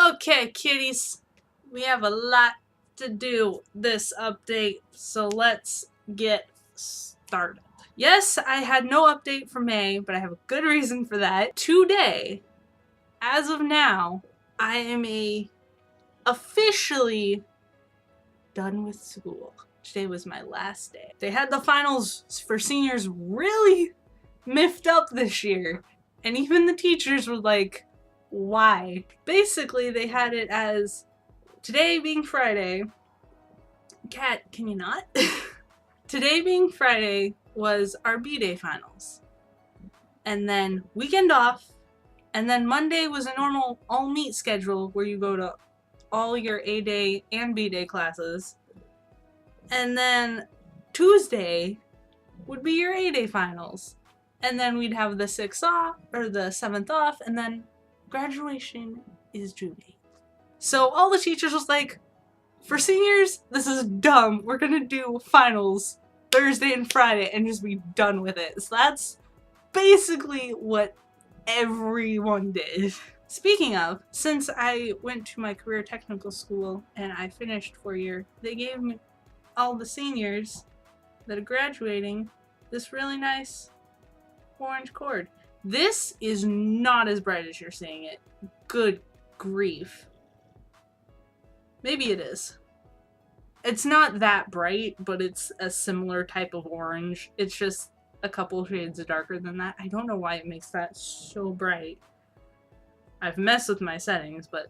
Okay, kitties, we have a lot to do this update, so let's get started. Yes, I had no update for May, but I have a good reason for that. Today, as of now, I am officially done with school. Today was my last day. They had the finals for seniors really miffed up this year, and even the teachers were like, why? Basically, they had it as today being Friday. Cat, can you not? Today being Friday was our B-Day finals. And then weekend off. And then Monday was a normal all-meet schedule where you go to all your A-Day and B-Day classes. And then Tuesday would be your A-Day finals. And then we'd have the 6th off, or the 7th off, and then graduation is June 8th. So all the teachers was like, for seniors, this is dumb. We're gonna do finals Thursday and Friday and just be done with it. So that's basically what everyone did. Speaking of, since I went to my career technical school and I finished 4-year, they gave me all the seniors that are graduating this really nice orange cord. This is not as bright as you're seeing it. Good grief. Maybe it is. It's not that bright, but it's a similar type of orange. It's just a couple shades darker than that. I don't know why it makes that so bright. I've messed with my settings, but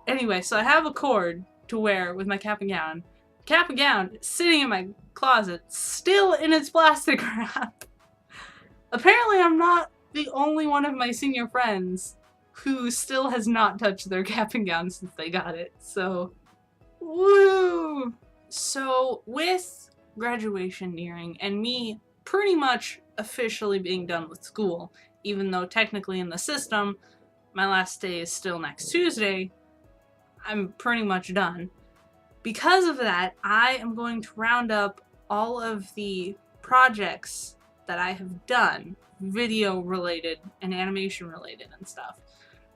anyway, so I have a cord to wear with my cap and gown. Cap and gown sitting in my closet, still in its plastic wrap. Apparently I'm not the only one of my senior friends who still has not touched their cap and gown since they got it, so woo! So with graduation nearing and me pretty much officially being done with school, even though technically in the system my last day is still next Tuesday, I'm pretty much done. Because of that, I am going to round up all of the projects that I have done, video related and animation related and stuff,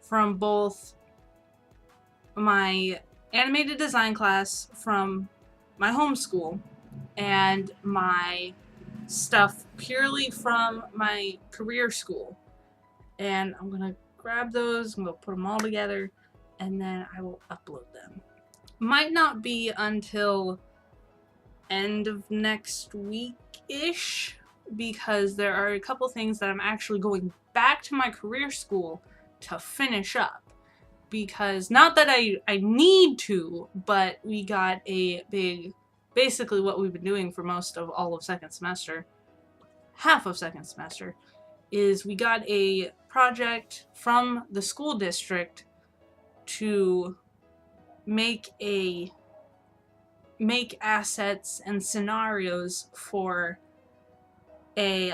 from both my animated design class from my homeschool and my stuff purely from my career school. And I'm gonna grab those, I'm gonna put them all together, and then I will upload them. Might not be until end of next week-ish, because there are a couple things that I'm actually going back to my career school to finish up. Because, not that I need to, but we got a big, basically what we've been doing for most of all of second semester, half of second semester, is we got a project from the school district to make assets and scenarios for a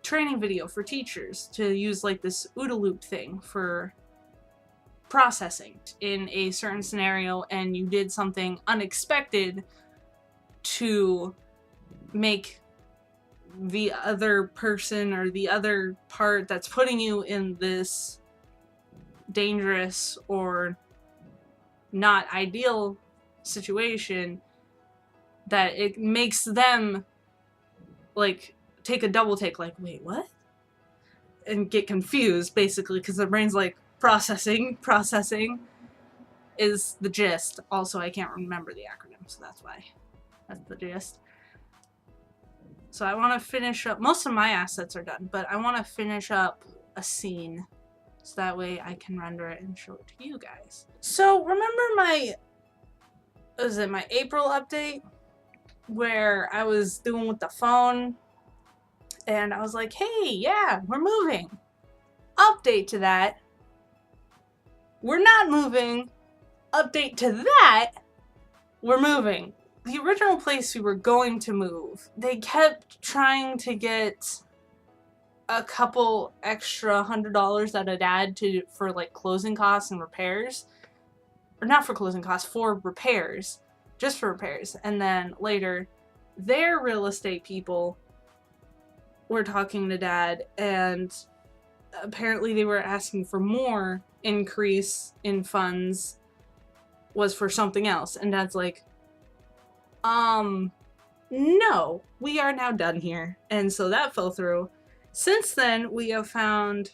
training video for teachers to use like this OODA loop thing for processing in a certain scenario, and you did something unexpected to make the other person or the other part that's putting you in this dangerous or not ideal situation, that it makes them like take a double take, like, wait, what? And get confused basically, because their brain's like, processing is the gist. Also, I can't remember the acronym, so that's why. That's the gist. So I want to finish up, most of my assets are done, but I want to finish up a scene so that way I can render it and show it to you guys. So remember my April update where I was doing with the phone and I was like, hey, yeah, we're moving. Update to that. We're not moving. Update to that. We're moving. The original place we were going to move, they kept trying to get a couple extra $100 that I'd add for like closing costs and repairs. Or not for closing costs, for repairs. Just for repairs. And then later, their real estate people were talking to Dad, and apparently they were asking for more increase in funds was for something else. And Dad's like, no, we are now done here. And so that fell through. Since then, we have found,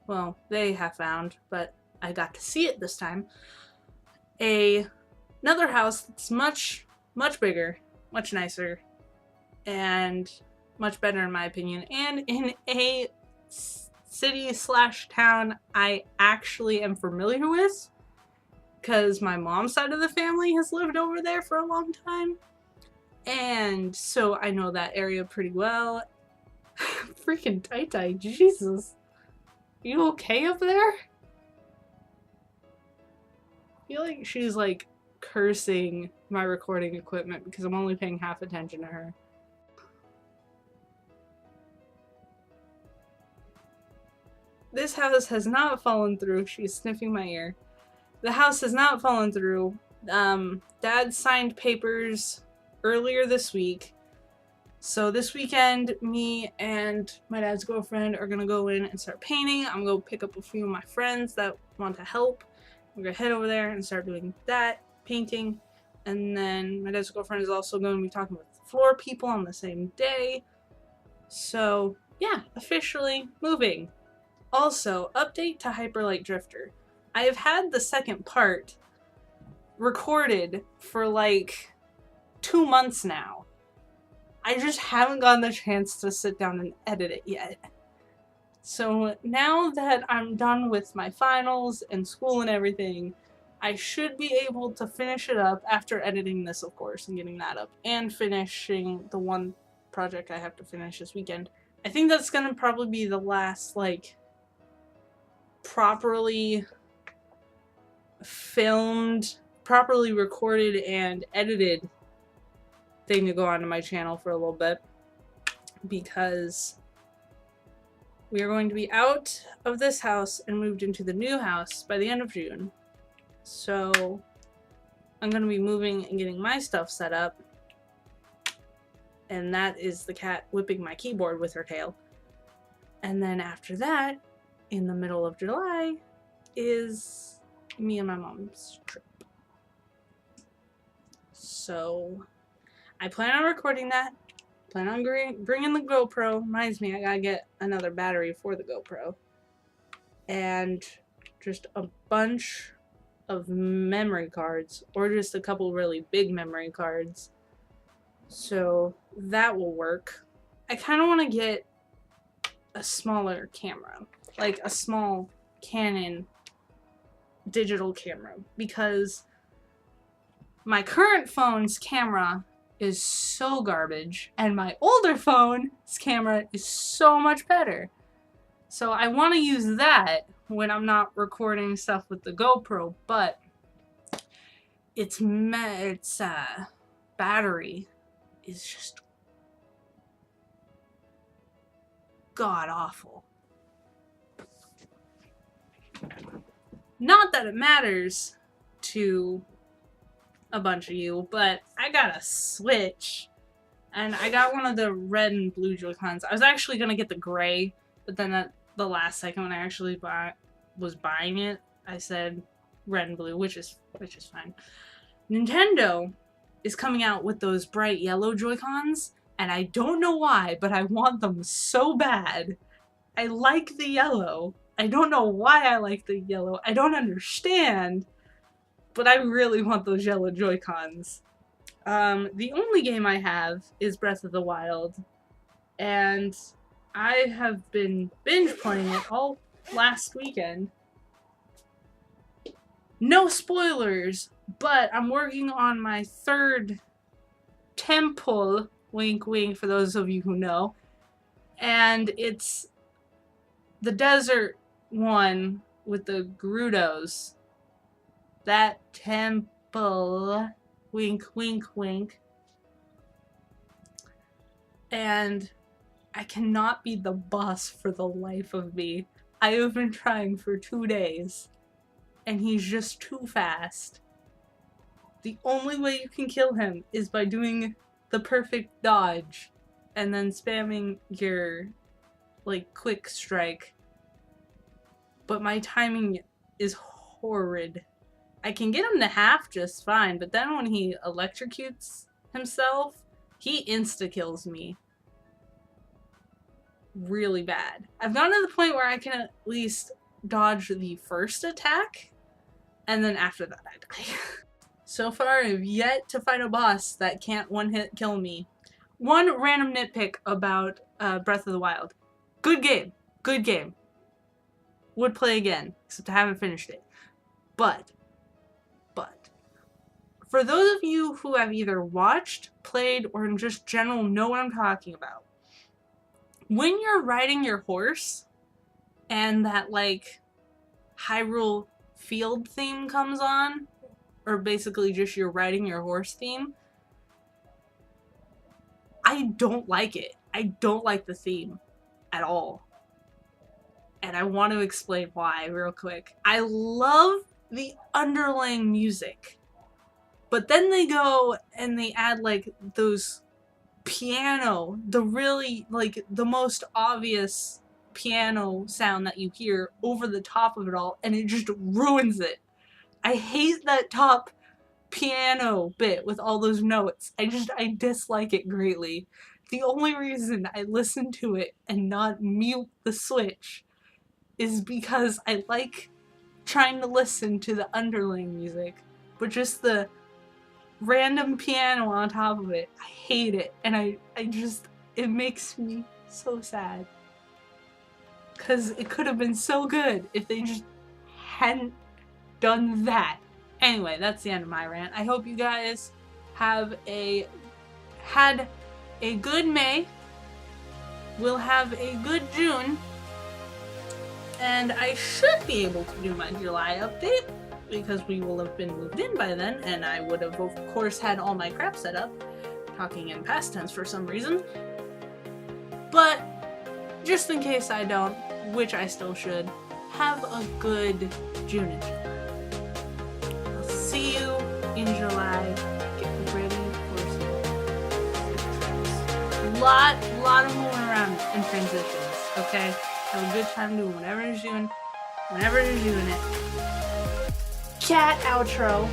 well, they have found, but I got to see it this time, another house that's much, much bigger, much nicer, and much better in my opinion, and in a city/town I actually am familiar with, because my mom's side of the family has lived over there for a long time, and so I know that area pretty well. Freaking Tai, Jesus. You okay up there? I feel like she's like cursing my recording equipment because I'm only paying half attention to her. This house has not fallen through. She's sniffing my ear. The house has not fallen through. Dad signed papers earlier this week. So this weekend, me and my dad's girlfriend are gonna go in and start painting. I'm gonna pick up a few of my friends that want to help. We're gonna head over there and start doing that, painting. And then my dad's girlfriend is also going to be talking with floor people on the same day. So yeah, officially moving. Also, update to Hyper Light Drifter. I have had the second part recorded for like 2 months now. I just haven't gotten the chance to sit down and edit it yet. So now that I'm done with my finals and school and everything, I should be able to finish it up after editing this, of course, and getting that up, and finishing the one project I have to finish this weekend. I think that's gonna probably be the last, like, properly filmed, properly recorded and edited thing to go onto my channel for a little bit, because we are going to be out of this house and moved into the new house by the end of June. So I'm going to be moving and getting my stuff set up, and that is the cat whipping my keyboard with her tail. And then after that, in the middle of July, is me and my mom's trip. So I plan on recording that. Plan on bringing the GoPro. Reminds me, I gotta get another battery for the GoPro. And just a bunch of memory cards, or just a couple really big memory cards. So that will work. I kind of want to get a smaller camera, like a small Canon digital camera, because my current phone's camera is so garbage, and my older phone's camera is so much better. So I want to use that when I'm not recording stuff with the GoPro, but its battery is just god awful. Not that it matters to a bunch of you, but I got a Switch, and I got one of the red and blue Joy-Cons. I was actually gonna get the gray, but then at the last second when I actually was buying it, I said red and blue, which is fine. Nintendo is coming out with those bright yellow Joy-Cons, and I don't know why, but I want them so bad. I like the yellow. I don't know why I like the yellow. I don't understand. But I really want those yellow Joy-Cons. The only game I have is Breath of the Wild, and I have been binge playing it all last weekend. No spoilers, but I'm working on my third temple, wink wink for those of you who know, and it's the desert one with the Gerudos. That temple, wink, wink, wink. And I cannot beat the boss for the life of me. I have been trying for 2 days, and he's just too fast. The only way you can kill him is by doing the perfect dodge, and then spamming your like quick strike, but my timing is horrid. I can get him to half just fine, but then when he electrocutes himself, he insta-kills me really bad. I've gotten to the point where I can at least dodge the first attack, and then after that I die. So far, I've yet to fight a boss that can't one-hit kill me. One random nitpick about Breath of the Wild. Good game. Good game. Would play again, except I haven't finished it. But, for those of you who have either watched, played, or in just general know what I'm talking about, when you're riding your horse and that, like, Hyrule Field theme comes on, or basically just you're riding your horse theme, I don't like it. I don't like the theme at all. And I want to explain why real quick. I love the underlying music, but then they go and they add like those piano, the really like the most obvious piano sound that you hear over the top of it all, and it just ruins it. I hate that top piano bit with all those notes. I dislike it greatly. The only reason I listen to it and not mute the Switch is because I like trying to listen to the underlying music, but just the random piano on top of it, I hate it, and it makes me so sad. Because it could have been so good if they just hadn't done that. Anyway, that's the end of my rant. I hope you guys had a good May. We'll have a good June. And I should be able to do my July update because we will have been moved in by then, and I would have, of course, had all my crap set up. Talking in past tense for some reason. But just in case I don't, which I still should, have a good June and July. I'll see you in July. Get ready for some lot of moving around and transitions, okay? Have a good time doing whatever you're doing, whenever you're doing it. Cat outro.